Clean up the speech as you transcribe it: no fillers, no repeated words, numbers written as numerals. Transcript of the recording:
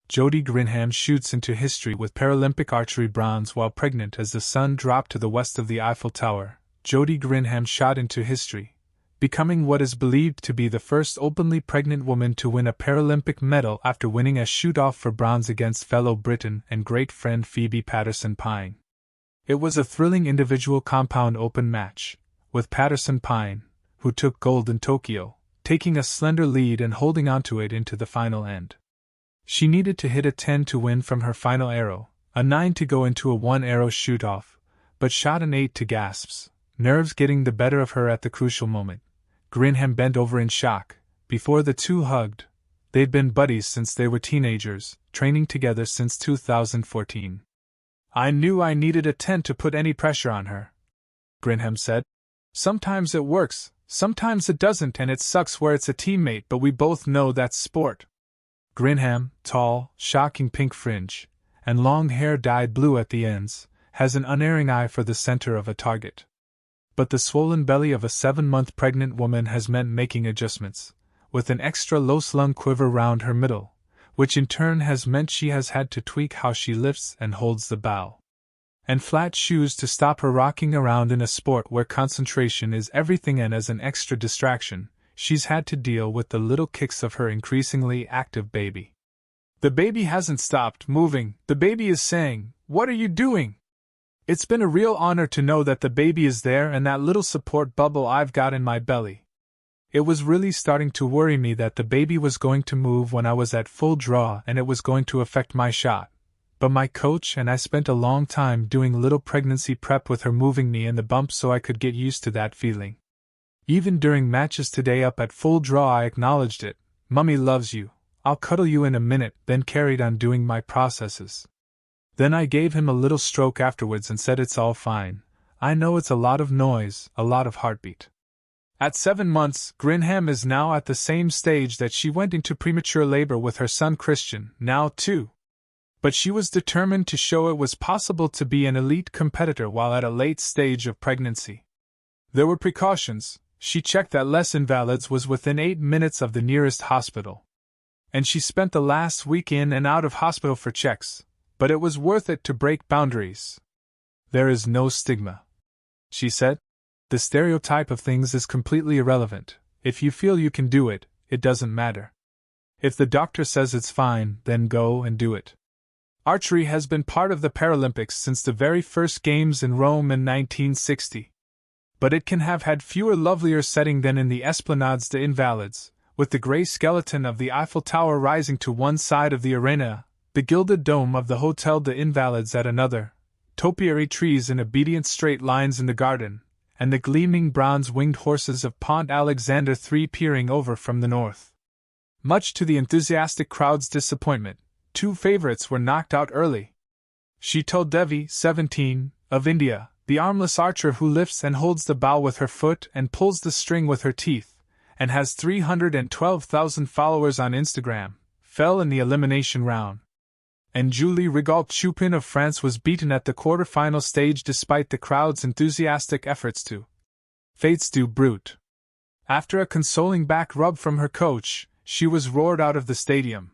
Jodie Grinham shoots into history with Paralympic archery bronze while pregnant. As the sun dropped to the west of the Eiffel Tower, Jodie Grinham shot into history, becoming what is believed to be the first openly pregnant woman to win a Paralympic medal after winning a shoot-off for bronze against fellow Briton and great friend Phoebe Paterson Pine. It was a thrilling individual compound open match, with Paterson Pine, who took gold in Tokyo, taking a slender lead and holding onto it into the final end. She needed to hit a 10 to win from her final arrow, a 9 to go into a 1-arrow shoot-off, but shot an 8 to gasps, nerves getting the better of her at the crucial moment. Grinham bent over in shock. Before the two hugged. They'd been buddies since they were teenagers, training together since 2014. "I knew I needed a 10 to put any pressure on her," Grinham said. "Sometimes it works, sometimes it doesn't, and it sucks where it's a teammate, but we both know that's sport." Grinham, tall, shocking pink fringe, and long hair dyed blue at the ends, has an unerring eye for the center of a target. But the swollen belly of a 7-month pregnant woman has meant making adjustments, with an extra low-slung quiver round her middle, which in turn has meant she has had to tweak how she lifts and holds the bow. And flat shoes to stop her rocking around in a sport where concentration is everything, and as an extra distraction, she's had to deal with the little kicks of her increasingly active baby. The baby hasn't stopped moving. The baby is saying, "What are you doing?" It's been a real honor to know that the baby is there and that little support bubble I've got in my belly. It was really starting to worry me that the baby was going to move when I was at full draw and it was going to affect my shot. But my coach and I spent a long time doing little pregnancy prep with her moving me in the bump so I could get used to that feeling. Even during matches today up at full draw I acknowledged it. "Mummy loves you. I'll cuddle you in a minute," then carried on doing my processes. Then I gave him a little stroke afterwards and said, "It's all fine. I know it's a lot of noise, a lot of heartbeat." At 7 months, Grinham is now at the same stage that she went into premature labor with her son Christian, now 2. But she was determined to show it was possible to be an elite competitor while at a late stage of pregnancy. There were precautions. She checked that Les Invalides was within 8 minutes of the nearest hospital. And she spent the last week in and out of hospital for checks. But it was worth it to break boundaries. "There is no stigma," she said. "The stereotype of things is completely irrelevant. If you feel you can do it, it doesn't matter. If the doctor says it's fine, then go and do it." Archery has been part of the Paralympics since the very first Games in Rome in 1960. But it can have had fewer lovelier setting than in the Esplanades des Invalides, with the grey skeleton of the Eiffel Tower rising to one side of the arena, the gilded dome of the Hotel des Invalides at another, topiary trees in obedient straight lines in the garden, and the gleaming bronze-winged horses of Pont Alexander III peering over from the north. Much to the enthusiastic crowd's disappointment, 2 favorites were knocked out early. She told Devi, 17, of India, the armless archer who lifts and holds the bow with her foot and pulls the string with her teeth, and has 312,000 followers on Instagram, fell in the elimination round. And Julie Rigaud-Chupin of France was beaten at the quarter-final stage despite the crowd's enthusiastic efforts to "Fates du brute." After a consoling back rub from her coach, she was roared out of the stadium.